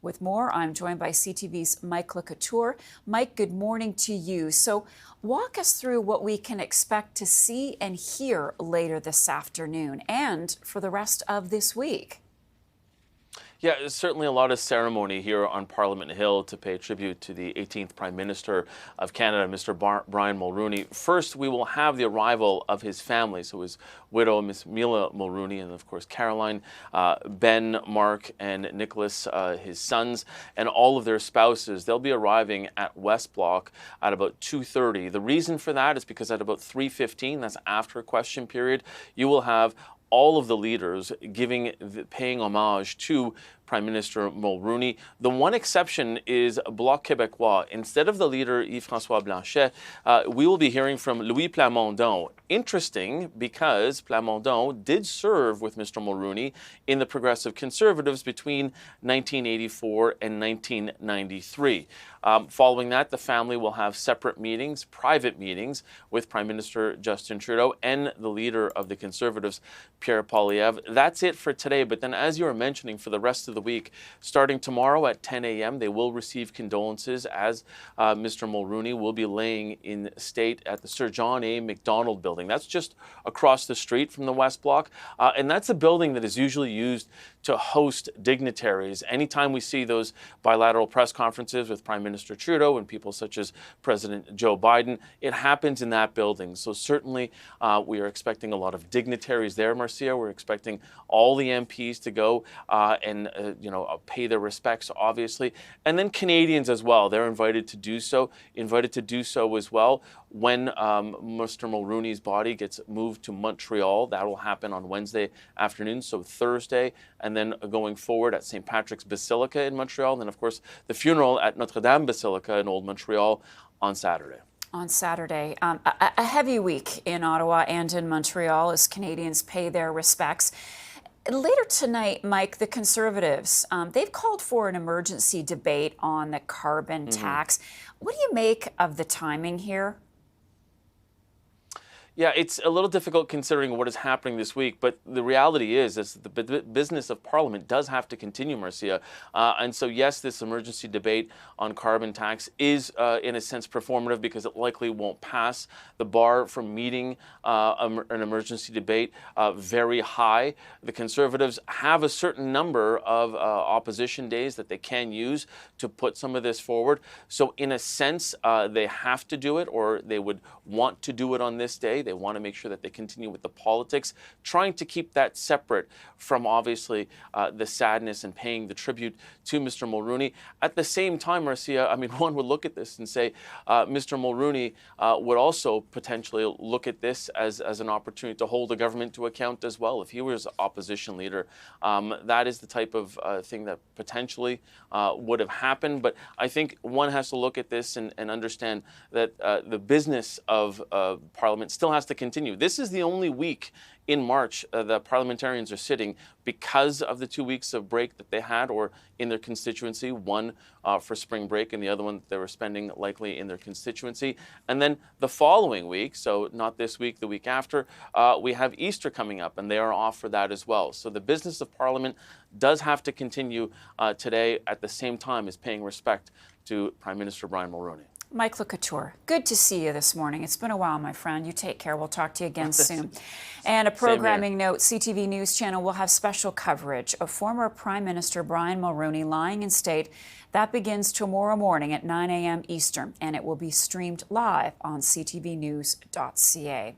With more, I'm joined by CTV's Mike Couteur. Mike, good morning to you. So walk us through what we can expect to see and hear later this afternoon and for the rest of this week. Yeah, there's certainly a lot of ceremony here on Parliament Hill to pay tribute to the 18th Prime Minister of Canada, Mr. Brian Mulroney. First, we will have the arrival of his family, so his widow, Miss Mila Mulroney, and of course Caroline, Ben, Mark, and Nicholas, his sons, and all of their spouses. They'll be arriving at West Block at about 2:30. The reason for that is because at about 3:15, that's after a question period, you will have all of the leaders paying homage to Prime Minister Mulroney. The one exception is Bloc Québécois. Instead of the leader Yves-François Blanchet, we will be hearing from Louis Plamondon. Interesting, because Plamondon did serve with Mr. Mulroney in the Progressive Conservatives between 1984 and 1993. Following that, the family will have separate meetings, private meetings, with Prime Minister Justin Trudeau and the leader of the Conservatives, Pierre Poilievre. That's it for today. But then, as you were mentioning, for the rest of the week, starting tomorrow at 10 a.m., they will receive condolences as Mr. Mulroney will be laying in state at the Sir John A. Macdonald building. That's just across the street from the West Block. And that's a building that is usually used to host dignitaries. Anytime we see those bilateral press conferences with Prime Minister Trudeau and people such as President Joe Biden, it happens in that building. So certainly we are expecting a lot of dignitaries there, Marcia. We're expecting all the MPs to go and pay their respects, obviously. And then Canadians as well. They're invited to do so as well when Mr. Mulroney's body gets moved to Montreal. That will happen on Wednesday afternoon, so Thursday, and then going forward at St. Patrick's Basilica in Montreal, and then, of course, the funeral at Notre-Dame Basilica in Old Montreal on Saturday. A heavy week in Ottawa and in Montreal as Canadians pay their respects. Later tonight, Mike, the Conservatives, they've called for an emergency debate on the carbon tax. What do you make of the timing here? Yeah, it's a little difficult considering what is happening this week, but the reality is that the business of Parliament does have to continue, Marcia. And so, yes, this emergency debate on carbon tax is, in a sense, performative because it likely won't pass. The bar for meeting an emergency debate very high. The Conservatives have a certain number of opposition days that they can use to put some of this forward. So, in a sense, they have to do it, or they would want to do it on this day. They want to make sure that they continue with the politics, trying to keep that separate from, obviously, the sadness and paying the tribute to Mr. Mulroney. At the same time, Marcia, I mean, one would look at this and say Mr. Mulroney would also potentially look at this as an opportunity to hold the government to account as well. If he was opposition leader, that is the type of thing that potentially would have happened. But I think one has to look at this and understand that the business of Parliament still has to continue. This is the only week in March the parliamentarians are sitting because of the 2 weeks of break that they had, or in their constituency, one for spring break and the other one they were spending likely in their constituency. And then the following week, so not this week, the week after, we have Easter coming up and they are off for that as well. So the business of Parliament does have to continue today at the same time as paying respect to Prime Minister Brian Mulroney. Mike Couteur, good to see you this morning. It's been a while, my friend. You take care. We'll talk to you again soon. And a programming note, CTV News Channel will have special coverage of former Prime Minister Brian Mulroney lying in state. That begins tomorrow morning at 9 a.m. Eastern, and it will be streamed live on ctvnews.ca.